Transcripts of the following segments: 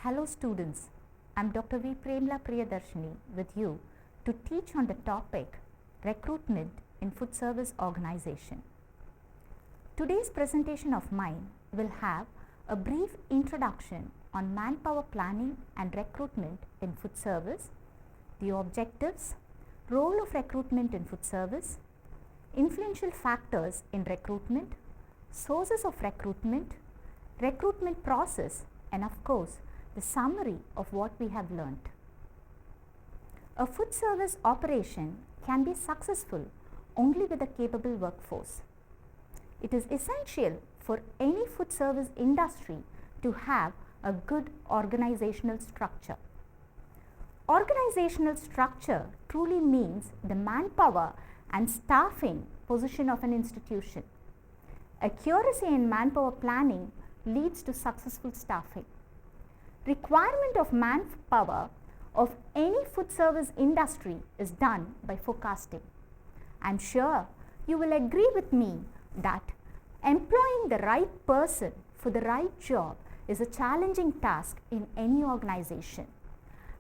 Hello students, I am Dr. V. Premla Priyadarshini with you to teach on the topic Recruitment in Food Service Organization. Today's presentation of mine will have a brief introduction on manpower planning and recruitment in food service, the objectives, role of recruitment in food service, influential factors in recruitment, sources of recruitment, recruitment process, and of course, the summary of what we have learnt. A food service operation can be successful only with a capable workforce. It is essential for any food service industry to have a good organizational structure. Organizational structure truly means the manpower and staffing position of an institution. Accuracy in manpower planning leads to successful staffing. Requirement of manpower of any food service industry is done by forecasting. I am sure you will agree with me that employing the right person for the right job is a challenging task in any organization,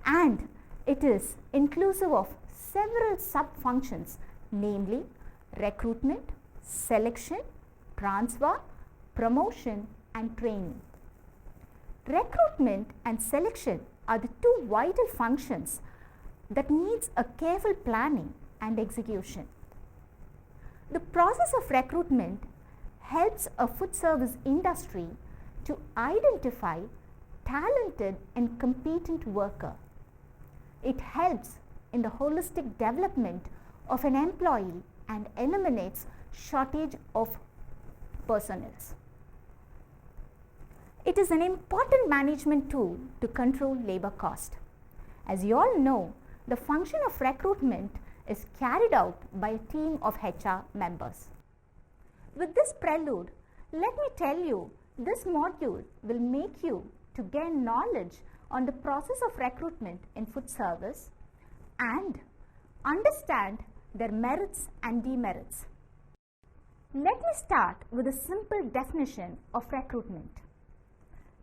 and it is inclusive of several sub-functions, namely recruitment, selection, transfer, promotion, and training. Recruitment and selection are the two vital functions that needs a careful planning and execution. The process of recruitment helps a food service industry to identify talented and competent worker. It helps in the holistic development of an employee and eliminates shortage of personnel. It is an important management tool to control labor cost. As you all know, the function of recruitment is carried out by a team of HR members. With this prelude, let me tell you, this module will make you to gain knowledge on the process of recruitment in food service and understand their merits and demerits. Let me start with a simple definition of recruitment.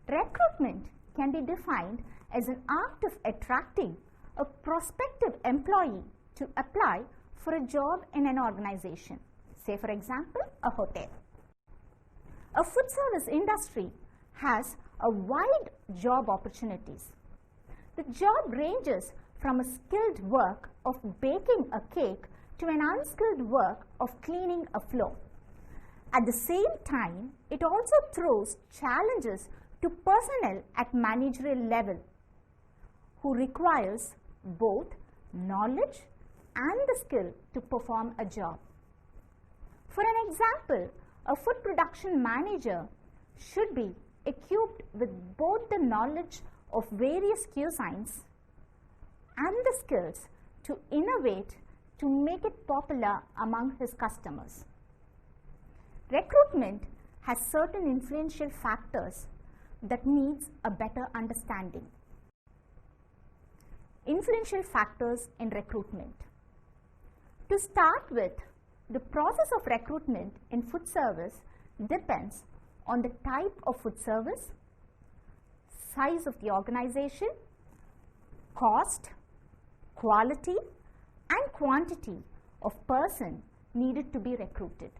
Recruitment can be defined as an act of attracting a prospective employee to apply for a job in an organization, say for example a hotel. A food service industry has a wide job opportunities. The job ranges from a skilled work of baking a cake to an unskilled work of cleaning a floor. At the same time, it also throws challenges to personnel at managerial level who requires both knowledge and the skill to perform a job. For an example, a food production manager should be equipped with both the knowledge of various cuisines and the skills to innovate to make it popular among his customers. Recruitment has certain influential factors that needs a better understanding. Influential factors in recruitment. To start with, the process of recruitment in food service depends on the type of food service, size of the organization, cost, quality, and quantity of person needed to be recruited.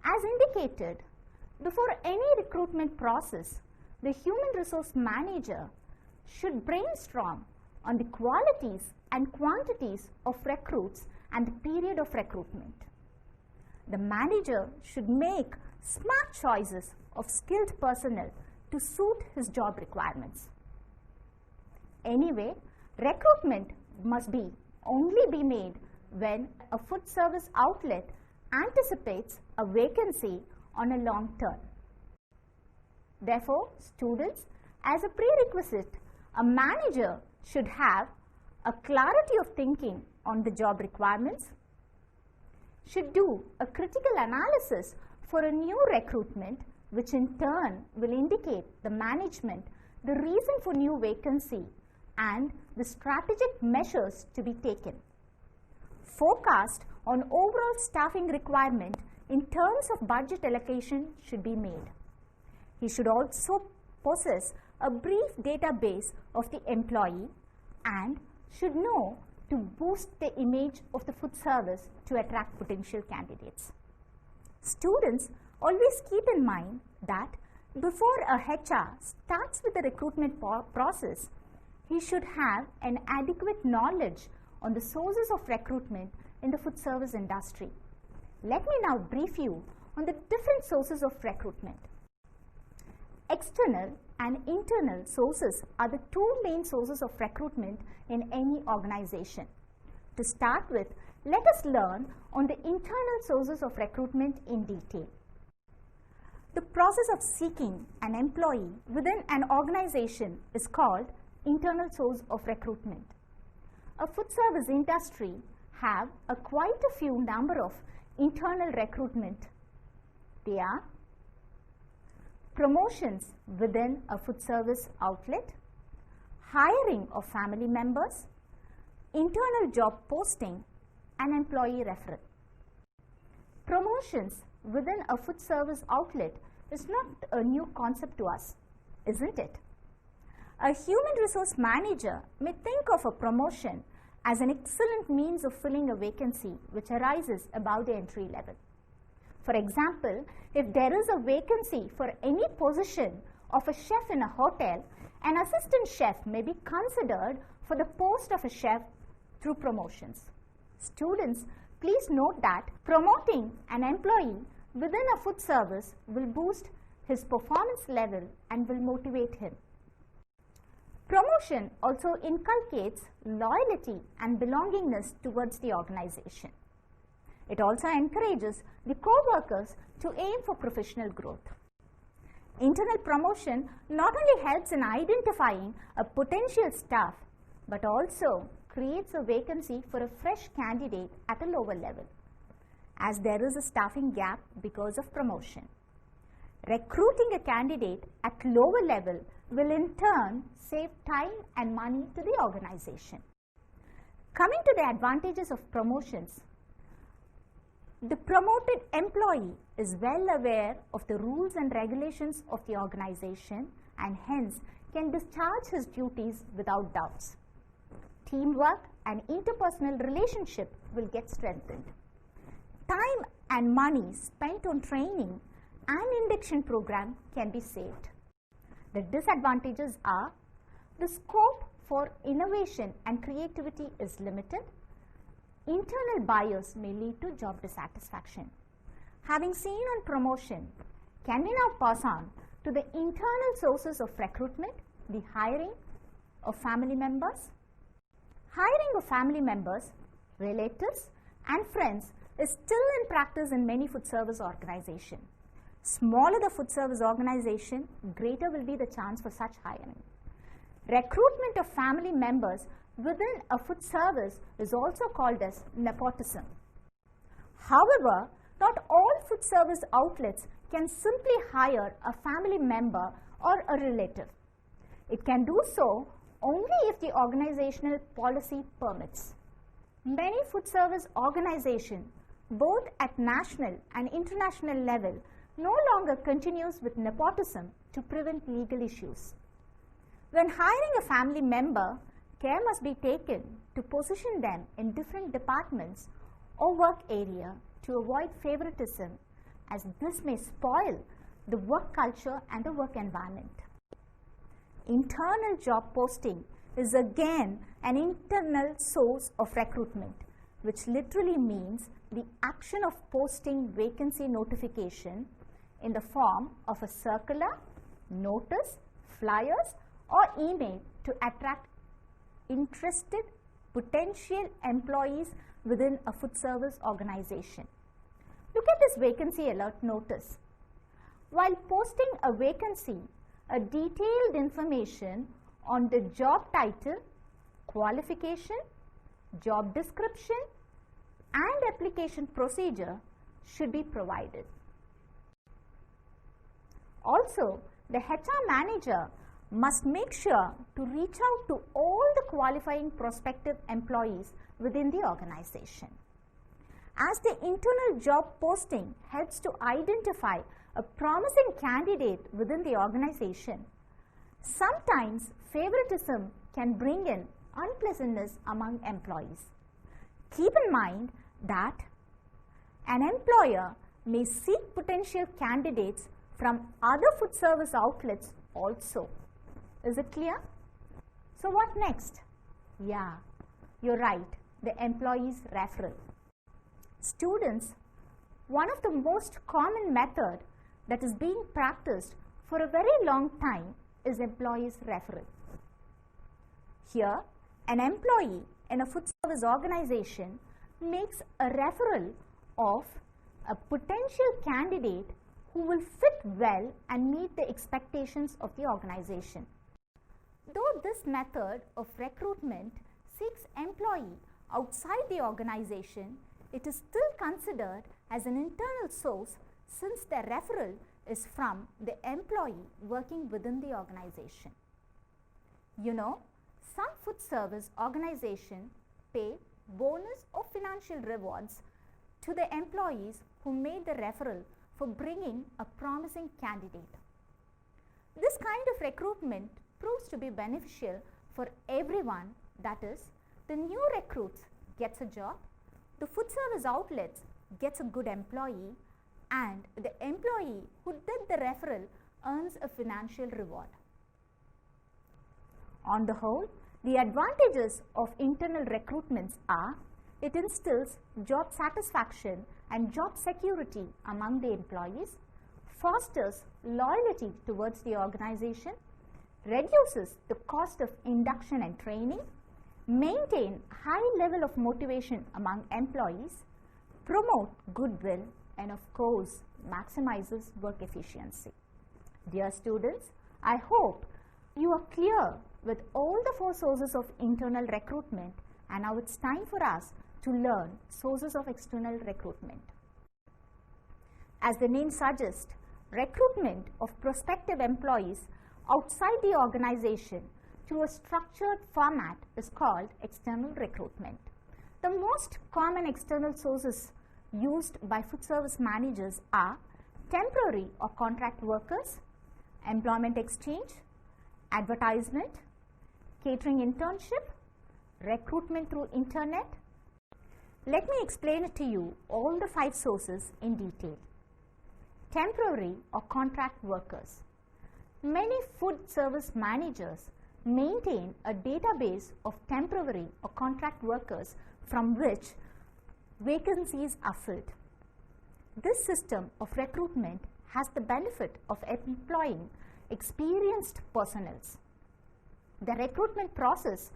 As indicated, before any recruitment process, the human resource manager should brainstorm on the qualities and quantities of recruits and the period of recruitment. The manager should make smart choices of skilled personnel to suit his job requirements. Anyway, recruitment must only be made when a food service outlet anticipates a vacancy on a long term. Therefore, students, as a prerequisite, a manager should have a clarity of thinking on the job requirements, should do a critical analysis for a new recruitment, which in turn will indicate the management the reason for new vacancy and the strategic measures to be taken. Forecast on overall staffing requirement in terms of budget allocation should be made. He should also possess a brief database of the employee and should know to boost the image of the food service to attract potential candidates. Students always keep in mind that before a HR starts with the recruitment process, he should have an adequate knowledge on the sources of recruitment in the food service industry. Let me now brief you on the different sources of recruitment. External and internal sources are the two main sources of recruitment in any organization. To start with, let us learn on the internal sources of recruitment in detail. The process of seeking an employee within an organization is called internal source of recruitment. A food service industry have quite a few number of internal recruitment. They are promotions within a food service outlet, hiring of family members, internal job posting, and employee referral. Promotions within a food service outlet is not a new concept to us, isn't it? A human resource manager may think of a promotion as an excellent means of filling a vacancy which arises above the entry level. For example, if there is a vacancy for any position of a chef in a hotel, an assistant chef may be considered for the post of a chef through promotions. Students, please note that promoting an employee within a food service will boost his performance level and will motivate him. Promotion also inculcates loyalty and belongingness towards the organization. It also encourages the co-workers to aim for professional growth. Internal promotion not only helps in identifying a potential staff, but also creates a vacancy for a fresh candidate at a lower level, as there is a staffing gap because of promotion. Recruiting a candidate at lower level will in turn save time and money to the organization. Coming to the advantages of promotions, the promoted employee is well aware of the rules and regulations of the organization and hence can discharge his duties without doubts. Teamwork and interpersonal relationship will get strengthened. Time and money spent on training and induction program can be saved. The disadvantages are the scope for innovation and creativity is limited. Internal bias may lead to job dissatisfaction. Having seen on promotion, can we now pass on to the internal sources of recruitment, the hiring of family members? Hiring of family members, relatives, and friends is still in practice in many food service organizations. Smaller the food service organization, greater will be the chance for such hiring. Recruitment of family members within a food service is also called as nepotism. However, not all food service outlets can simply hire a family member or a relative. It can do so only if the organizational policy permits. Many food service organizations, both at national and international level, no longer continues with nepotism to prevent legal issues. When hiring a family member, care must be taken to position them in different departments or work area to avoid favoritism, as this may spoil the work culture and the work environment. Internal job posting is again an internal source of recruitment, which literally means the action of posting vacancy notification in the form of a circular, notice, flyers, or email to attract interested potential employees within a food service organization. Look at this vacancy alert notice. While posting a vacancy, a detailed information on the job title, qualification, job description, and application procedure should be provided. Also, the HR manager must make sure to reach out to all the qualifying prospective employees within the organization. As the internal job posting helps to identify a promising candidate within the organization, Sometimes favoritism can bring in unpleasantness among employees. Keep in mind that an employer may seek potential candidates from other food service outlets also. Is it clear? So what next? Yeah, you're right, the employee's referral. Students, one of the most common method that is being practiced for a very long time is employee's referral. Here, an employee in a food service organization makes a referral of a potential candidate who will fit well and meet the expectations of the organization. Though this method of recruitment seeks employee outside the organization, it is still considered as an internal source since the referral is from the employee working within the organization. You know, some food service organizations pay bonus or financial rewards to the employees who made the referral for bringing a promising candidate. This kind of recruitment proves to be beneficial for everyone, that is, the new recruits gets a job, the food service outlets gets a good employee, and the employee who did the referral earns a financial reward. On the whole, the advantages of internal recruitments are: it instills job satisfaction and job security among the employees, fosters loyalty towards the organization, reduces the cost of induction and training, maintain high level of motivation among employees, promote goodwill, and of course maximizes work efficiency. Dear students, I hope you are clear with all the 4 sources of internal recruitment, and now it's time for us to learn sources of external recruitment. As the name suggests, recruitment of prospective employees outside the organization to a structured format is called external recruitment. The most common external sources used by food service managers are temporary or contract workers, employment exchange, advertisement, catering internship, recruitment through internet. Let me explain it to you all the 5 sources in detail. Temporary or contract workers. Many food service managers maintain a database of temporary or contract workers from which vacancies are filled. This system of recruitment has the benefit of employing experienced personnel. The recruitment process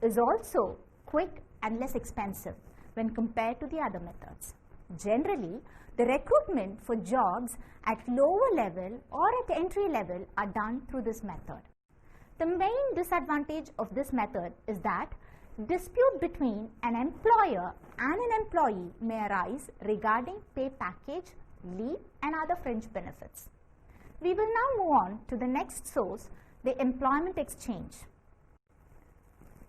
is also quick and less expensive when compared to the other methods. Generally, the recruitment for jobs at lower level or at entry level are done through this method. The main disadvantage of this method is that dispute between an employer and an employee may arise regarding pay package, leave, and other fringe benefits. We will now move on to the next source, the Employment Exchange.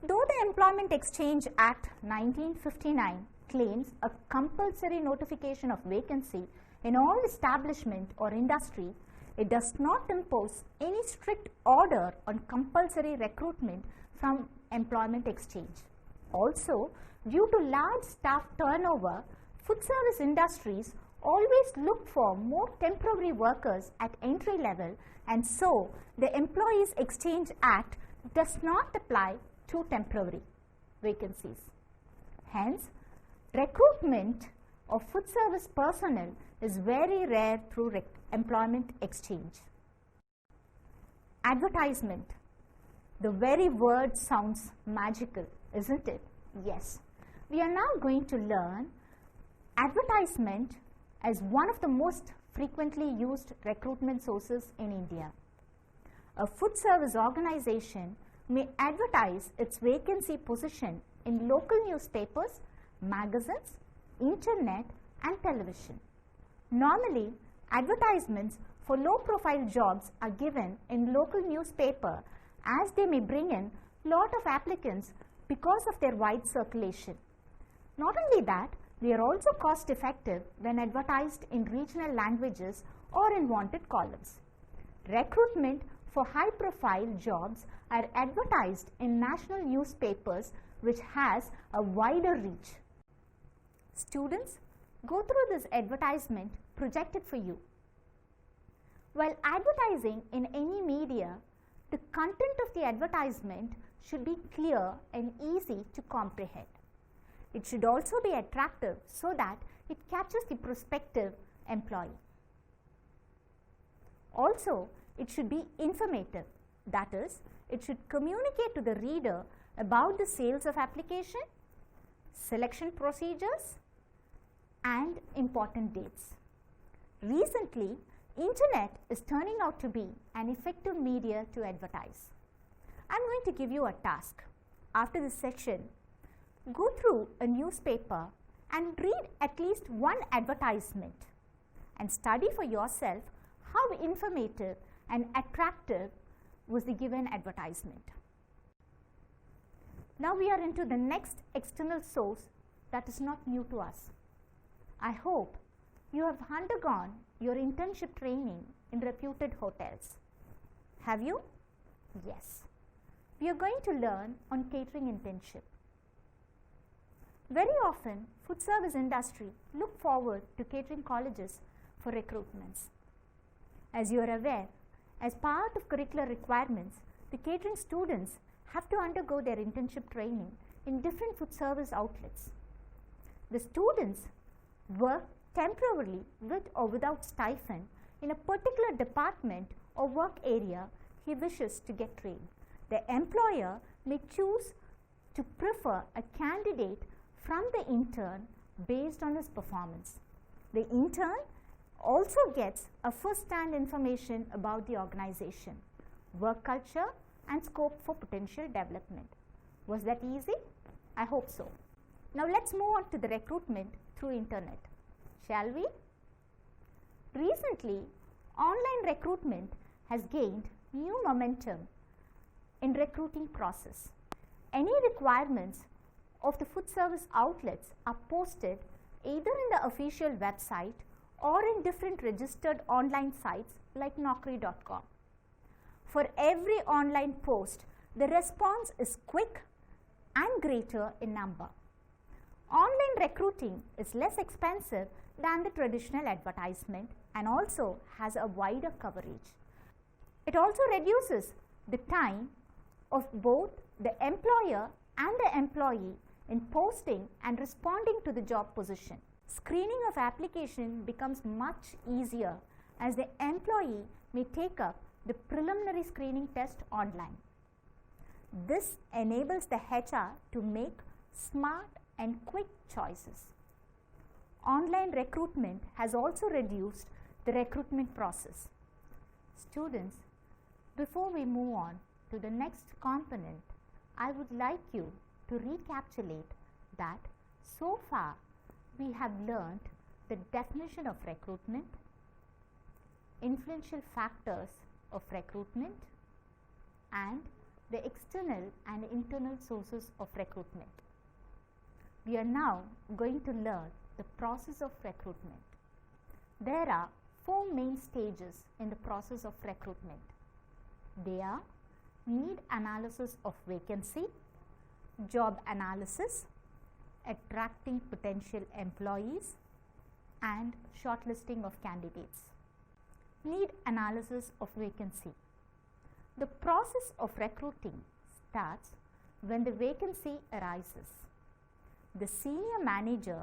Though the Employment Exchange Act 1959 claims a compulsory notification of vacancy in all establishment or industry, it does not impose any strict order on compulsory recruitment from employment exchange. Also, due to large staff turnover, food service industries always look for more temporary workers at entry level, and so the Employees Exchange Act does not apply to temporary vacancies. Hence, recruitment of food service personnel is very rare through employment exchange. Advertisement. The very word sounds magical, isn't it? Yes. We are now going to learn advertisement as one of the most frequently used recruitment sources in India. A food service organization may advertise its vacancy position in local newspapers, magazines, internet, and television. Normally, advertisements for low-profile jobs are given in local newspaper, as they may bring in lot of applicants because of their wide circulation. Not only that, they are also cost-effective when advertised in regional languages or in wanted columns. Recruitment for high-profile jobs are advertised in national newspapers, which has a wider reach. Students, go through this advertisement projected for you. While advertising in any media, the content of the advertisement should be clear and easy to comprehend. It should also be attractive so that it catches the prospective employee. Also, it should be informative. That is, it should communicate to the reader about the sales of application, selection procedures, and important dates. Recently, Internet is turning out to be an effective media to advertise. I am going to give you a task. After this session, go through a newspaper and read at least one advertisement and study for yourself how informative and attractive was the given advertisement. Now we are into the next external source that is not new to us. I hope you have undergone your internship training in reputed hotels. Have you? Yes. We are going to learn on catering internship. Very often, food service industry look forward to catering colleges for recruitments. As you are aware, as part of curricular requirements, the catering students have to undergo their internship training in different food service outlets. The students work temporarily with or without stipend in a particular department or work area he wishes to get trained. The employer may choose to prefer a candidate from the intern based on his performance. The intern also gets a first-hand information about the organization, work culture, and scope for potential development. Was that easy? I hope so. Now let's move on to the recruitment through internet, shall we? Recently, online recruitment has gained new momentum in recruiting process. Any requirements of the food service outlets are posted either in the official website or in different registered online sites like Naukri.com. For every online post, the response is quick and greater in number. Online recruiting is less expensive than the traditional advertisement and also has a wider coverage. It also reduces the time of both the employer and the employee in posting and responding to the job position. Screening of application becomes much easier as the employee may take up the preliminary screening test online. This enables the HR to make smart and quick choices. Online recruitment has also reduced the recruitment process. Students, before we move on to the next component, I would like you to recapitulate that so far we have learned the definition of recruitment, influential factors of recruitment, and the external and internal sources of recruitment. We are now going to learn the process of recruitment. There are 4 main stages in the process of recruitment. They are need analysis of vacancy, job analysis, attracting potential employees, and shortlisting of candidates. Need analysis of vacancy. The process of recruiting starts when the vacancy arises. The senior manager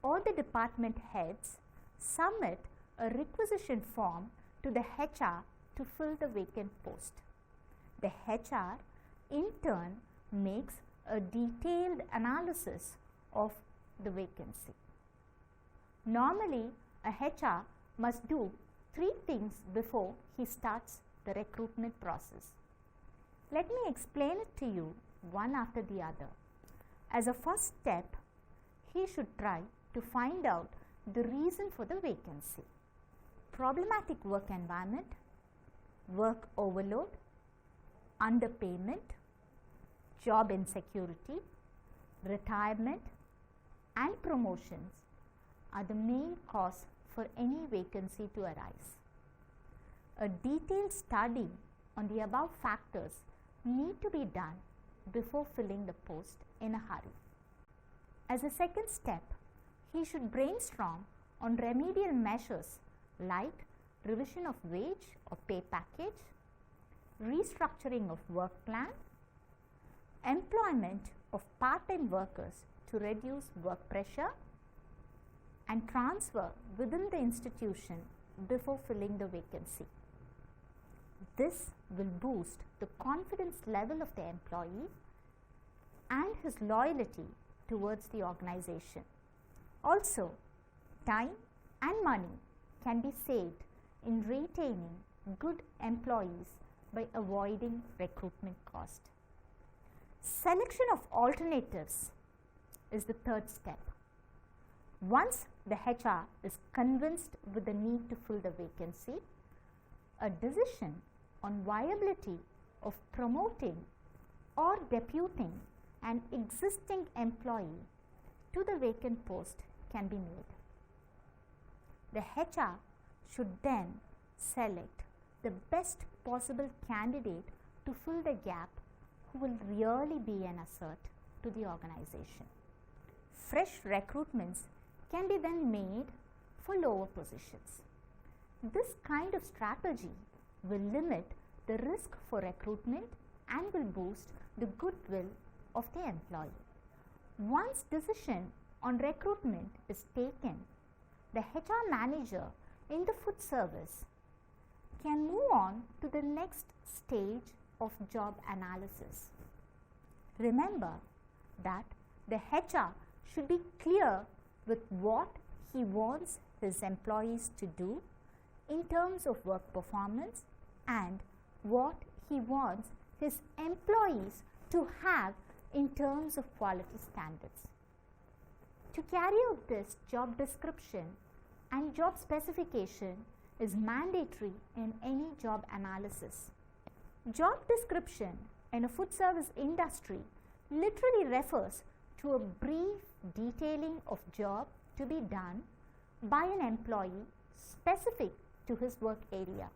or the department heads submit a requisition form to the HR to fill the vacant post. The HR in turn makes a detailed analysis of the vacancy. Normally, a HR must do 3 things before he starts the recruitment process. Let me explain it to you one after the other. As a first step, he should try to find out the reason for the vacancy. Problematic work environment, work overload, underpayment, job insecurity, retirement, and promotions are the main cause for any vacancy to arise. A detailed study on the above factors need to be done before filling the post in a hurry. As a second step, he should brainstorm on remedial measures like revision of wage or pay package, restructuring of work plan, employment of part-time workers to reduce work pressure, and transfer within the institution before filling the vacancy. This will boost the confidence level of the employee and his loyalty towards the organization. Also, time and money can be saved in retaining good employees by avoiding recruitment cost. Selection of alternatives is the third step. Once the HR is convinced with the need to fill the vacancy, a decision on viability of promoting or deputing an existing employee to the vacant post can be made. The HR should then select the best possible candidate to fill the gap who will really be an asset to the organization. Fresh recruitments can be then made for lower positions. This kind of strategy will limit the risk for recruitment and will boost the goodwill of the employee. Once decision on recruitment is taken, the HR manager in the food service can move on to the next stage of job analysis. Remember that the HR should be clear with what he wants his employees to do in terms of work performance and what he wants his employees to have in terms of quality standards. To carry out this, job description and job specification is mandatory in any job analysis. Job description in a food service industry literally refers to a brief detailing of job to be done by an employee specific to his work area.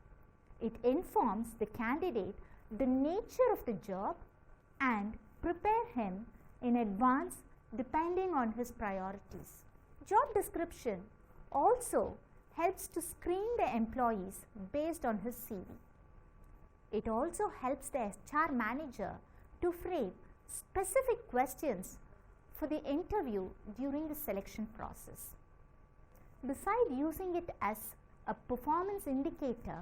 It informs the candidate the nature of the job and prepare him in advance depending on his priorities. Job description also helps to screen the employees based on his CV. It also helps the HR manager to frame specific questions for the interview during the selection process. Besides using it as a performance indicator,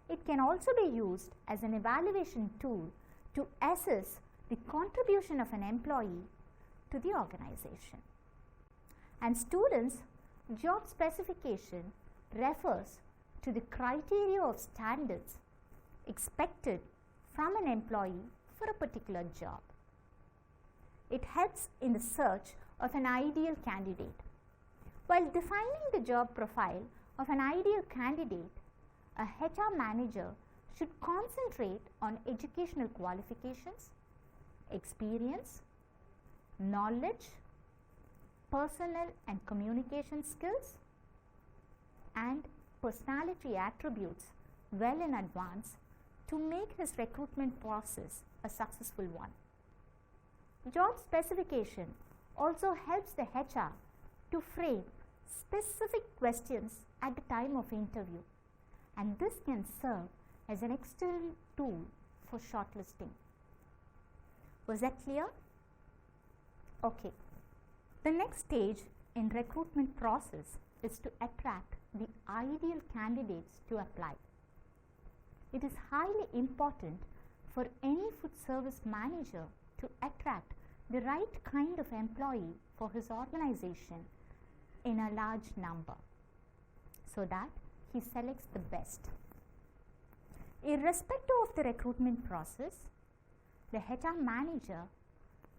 it can also be used as an evaluation tool to assess the contribution of an employee to the organization. And students, job specification refers to the criteria of standards expected from an employee for a particular job. It helps in the search of an ideal candidate. While defining the job profile of an ideal candidate, a HR manager should concentrate on educational qualifications, experience, knowledge, personal and communication skills, and personality attributes well in advance to make his recruitment process a successful one. Job specification also helps the HR to frame specific questions at the time of interview, and this can serve as an external tool for shortlisting. Was that clear? Okay. The next stage in recruitment process is to attract the ideal candidates to apply. It is highly important for any food service manager to attract the right kind of employee for his organization in a large number so that he selects the best. Irrespective of the recruitment process, the HR manager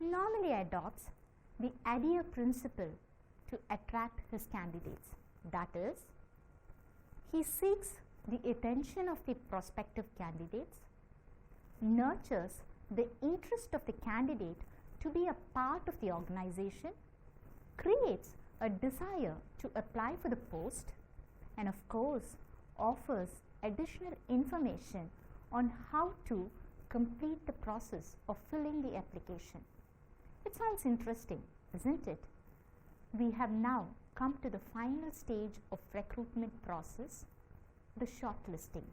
normally adopts the ADIA principle to attract his candidates. That is, he seeks the attention of the prospective candidates, nurtures the interest of the candidate to be a part of the organization, creates a desire to apply for the post, and of course offers additional information on how to complete the process of filling the application. It sounds interesting, isn't it? We have now come to the final stage of recruitment process, the shortlisting.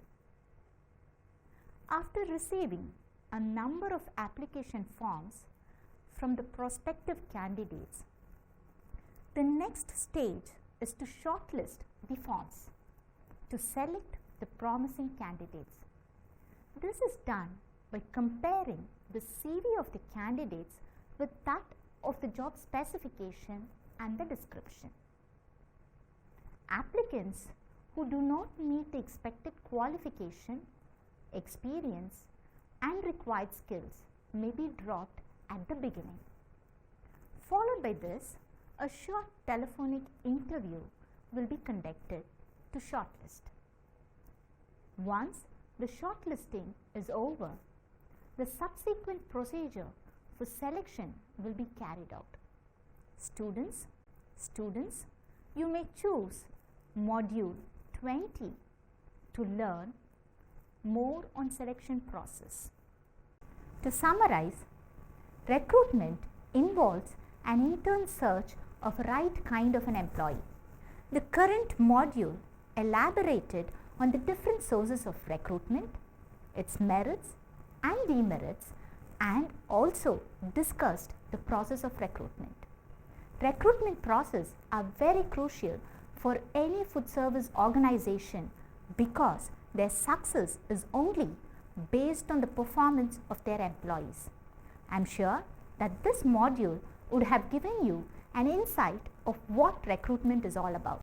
After receiving a number of application forms from the prospective candidates, the next stage is to shortlist the forms to select the promising candidates. This is done by comparing the CV of the candidates with that of the job specification and the description. Applicants who do not meet the expected qualification, experience, and required skills may be dropped at the beginning. Followed by this, a short telephonic interview will be conducted to shortlist. Once the shortlisting is over, the subsequent procedure for selection will be carried out. Students, you may choose module 20 to learn more on selection process. To summarize, recruitment involves an intern search of right kind of an employee. The current module elaborated on the different sources of recruitment, its merits and demerits, and also discussed the process of recruitment. Recruitment process are very crucial for any food service organization because their success is only based on the performance of their employees. I am sure that this module would have given you an insight of what recruitment is all about.